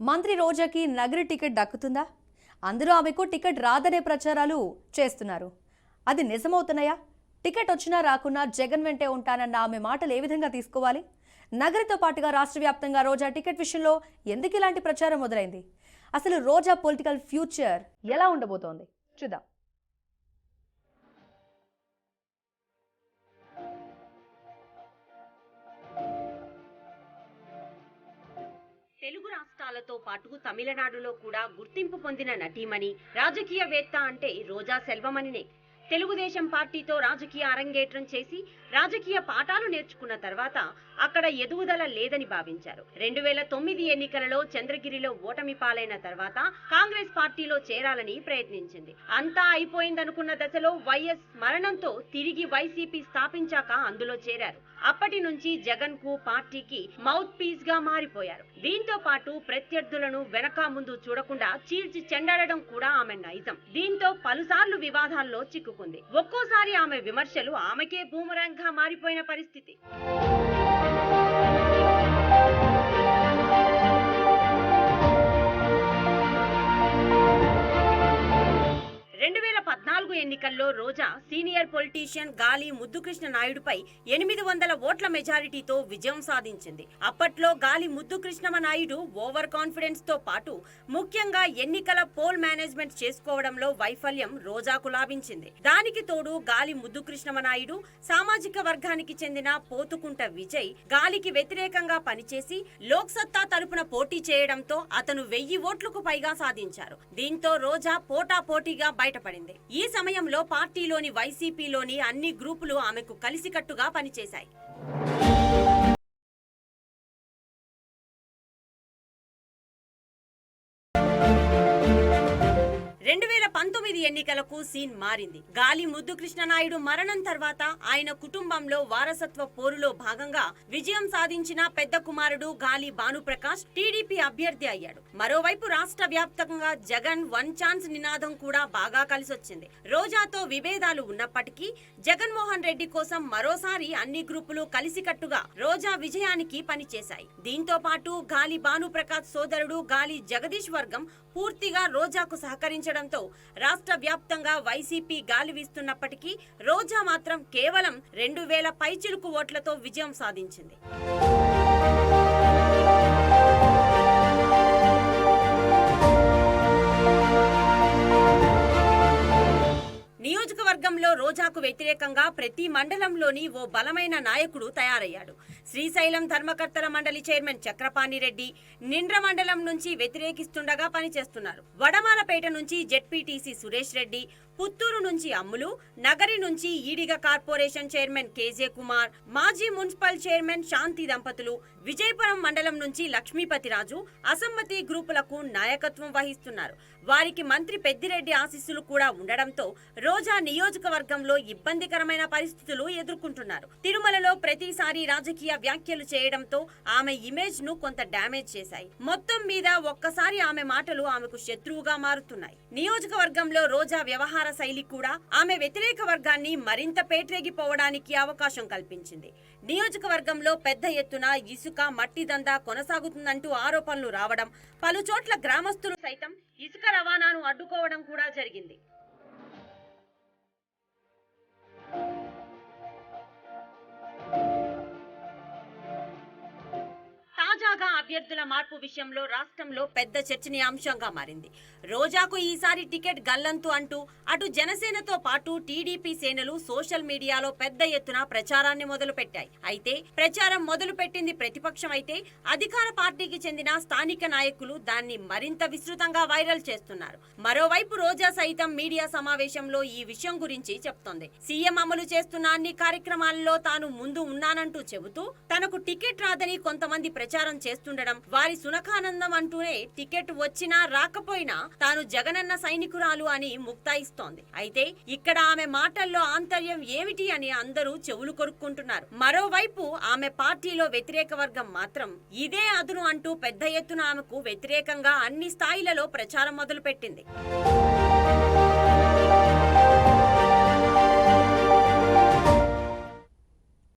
మంత్రి రోజాకి నగరి టికెట్ దక్కుతుందా? అందులో ఆమెకు టికెట్ రాదనే ప్రచారాలు చేస్తున్నారు. అది నిజమవుతున్నాయా? టికెట్ వచ్చినా రాకున్నా జగన్ వెంటే ఉంటానన్న ఆమె మాటలు ఏ విధంగా తీసుకోవాలి? నగరితో పాటుగా రాష్ట్ర వ్యాప్తంగా రోజా టికెట్ విషయంలో ఎందుకు ఇలాంటి ప్రచారం మొదలైంది? అసలు రోజా పొలిటికల్ ఫ్యూచర్ ఎలా ఉండబోతోంది చూద్దాం. తెలుగు రాష్ట్రాలతో పాటు తమిళనాడులో కూడా గుర్తింపు పొందిన నటీమణి, రాజకీయవేత్త అంటే రోజా సెల్వమణినే. తెలుగుదేశం పార్టీతో రాజకీయ అరంగేట్రం చేసి రాజకీయ పాఠాలు నేర్చుకున్న తర్వాత అక్కడ ఎదుగుదల లేదని భావించారు. 2009 ఎన్నికలలో చంద్రగిరిలో ఓటమి పాలైన తర్వాత కాంగ్రెస్ పార్టీలో చేరాలని ప్రయత్నించింది. అంతా అయిపోయిందనుకున్న దశలో వైఎస్ మరణంతో తిరిగి వైసీపీ స్థాపించాక అందులో చేరారు. అప్పటి నుంచి జగన్ కు పార్టీకి మౌత్ పీస్ గా మారిపోయారు. దీంతో పాటు ప్రత్యర్థులను వెనక ముందు చూడకుండా చీల్చి చెండాడడం కూడా ఆమె నైజం. దీంతో పలుసార్లు వివాదాల్లో చిక్కుకుంది. ఒక్కోసారి ఆమె విమర్శలు ఆమెకే బూమరాంగ్ గా మారిపోయిన పరిస్థితి. 2014 ఎన్నికల్లో రోజా సీనియర్ పొలిటీషియన్ గాలి ముద్దుకృష్ణ నాయుడుపై 800 ఓట్ల మెజారిటీతో విజయం సాధించింది. అప్పట్లో గాలి ముద్దుకృష్ణ నాయుడు ఓవర్ కాన్ఫిడెన్స్ తో పాటు ముఖ్యంగా ఎన్నికల పోల్ మేనేజ్మెంట్ చేసుకోవడంలో వైఫల్యం రోజాకు లాభించింది. దానికి తోడు గాలి ముద్దుకృష్ణ నాయుడు సామాజిక వర్గానికి చెందిన పోతుకుంట విజయ్ గాలికి వ్యతిరేకంగా పనిచేసి లోక్సత్తా తరపున పోటీ చేయడంతో అతను 1000 ఓట్లకు పైగా సాధించారు. దీంతో రోజా పోటాపోటీగా బయటపడింది. ఈ సమయంలో పార్టీలోని వైసీపీలోని అన్ని గ్రూపులు ఆమెకు కలిసికట్టుగా పనిచేశాయి. 2019 ఎన్నికలకు సీన్ మారింది. గాలి ముద్దుకృష్ణ నాయుడు మరణం తర్వాత ఆయన కుటుంబంలో వారసత్వ పోరులో భాగంగా విజయం సాధించిన పెద్ద కుమారుడు గాలి భానుప్రకాష్ టీడీపీ అభ్యర్థి అయ్యాడు. మరోవైపు రాష్ట్ర వ్యాప్తంగా జగన్ వన్ ఛాన్స్ నినాదం కూడా బాగా కలిసొచ్చింది. రోజాతో విభేదాలు ఉన్నప్పటికీ జగన్మోహన్ రెడ్డి కోసం మరోసారి అన్ని గ్రూపులు కలిసికట్టుగా రోజా విజయానికి పనిచేశాయి. దీంతో పాటు గాలి భానుప్రకాష్ సోదరుడు గాలి జగదీష్ వర్గం పూర్తిగా రోజాకు సహకరించడంతో రాష్ట్ర వ్యాప్తంగా వైసీపీ గాలి వీస్తున్నప్పటికీ రోజా మాత్రం కేవలం 2000 పైచిలుకు ఓట్లతో విజయం సాధించింది. నియోజకవర్గంలో రోజాకు వ్యతిరేకంగా ప్రతి మండలంలోని ఓ బలమైన నాయకుడు తయారయ్యాడు. శ్రీశైలం ధర్మకర్తల మండలి చైర్మన్ చక్రపాణి రెడ్డి నిండ్ర మండలం నుంచి వ్యతిరేకిస్తుండగా పనిచేస్తున్నారు. వడమాలపేట నుంచి జెడ్పీటీసీ సురేష్ రెడ్డి, పుత్తూరు నుంచి అమ్ములు, నగరి నుంచి Ediga corporation chairman KJ Kumar, మాజీ మున్సిపల్ చైర్మన్ శాంతి దంపతులు, విజయపురం మండలం నుంచి లక్ష్మీపతిరాజు అసమ్మతి గ్రూపులకు నాయకత్వం వహిస్తున్నారు. వారికి మంత్రి పెద్దిరెడ్డి ఆశీస్సులు కూడా ఉండడంతో రోజా నియోజకవర్గంలో ఇబ్బందికరమైన పరిస్థితులు ఎదుర్కొంటున్నారు. తిరుమలలో ప్రతిసారి రాజకీయ వ్యాఖ్యలు చేయడంతో ఆమె ఇమేజ్ ను కొంత డ్యామేజ్ చేశాయి. మొత్తం మీద ఒక్కసారి ఆమె మాటలు ఆమెకు శత్రువుగా మారుతున్నాయి. నియోజకవర్గంలో రోజా వ్యవహార శైలి కూడా ఆమె వ్యతిరేక వర్గాన్ని మరింత పేట్రేగిపోవడానికి అవకాశం కల్పించింది. నియోజకవర్గంలో పెద్ద ఎత్తున ఇసుక మట్టి దందా కొనసాగుతుందంటూ ఆరోపణలు రావడం, పలుచోట్ల గ్రామస్తులు సైతం ఇసుక రవాణాను అడ్డుకోవడం కూడా జరిగింది. తాజాగా అభ్యర్థుల మార్పు విషయంలో రాష్ట్రంలో పెద్ద చర్చనీయాంశంగా మారింది. రోజాకు ఈసారి టికెట్ గల్లంతు అంటూ అటు జనసేనతో పాటు టీడీపీ సేనలు సోషల్ మీడియాలో పెద్ద ఎత్తున ప్రచారాన్ని మొదలుపెట్టాయి. అయితే ప్రచారం మొదలుపెట్టింది ప్రతిపక్షం అయితే అధికార పార్టీకి చెందిన స్థానిక నాయకులు దాన్ని మరింత విస్తృతంగా వైరల్ చేస్తున్నారు. మరోవైపు రోజా సైతం మీడియా సమావేశంలో ఈ విషయం గురించి చెప్తోంది. సీఎం అమలు చేస్తున్న అన్ని కార్యక్రమాల్లో తాను ముందు ఉన్నానంటూ చెబుతూ తనకు టికెట్ రాదని కొంతమంది ప్రచారం చేస్తుండడం వారి సునకానందం అంటూనే టికెట్ వచ్చినా రాకపోయినా తాను జగనన్న సైనికురాలు అని ముక్తాయిస్తోంది. అయితే ఇక్కడ ఆమె మాటల్లో ఆంతర్యం ఏమిటి అని అందరూ చెవులు కొరుక్కుంటున్నారు. మరోవైపు ఆమె పార్టీలో వ్యతిరేక వర్గం మాత్రం ఇదే అదును అంటూ పెద్ద ఎత్తున ఆమెకు వ్యతిరేకంగా అన్ని స్థాయిలలో ప్రచారం మొదలుపెట్టింది.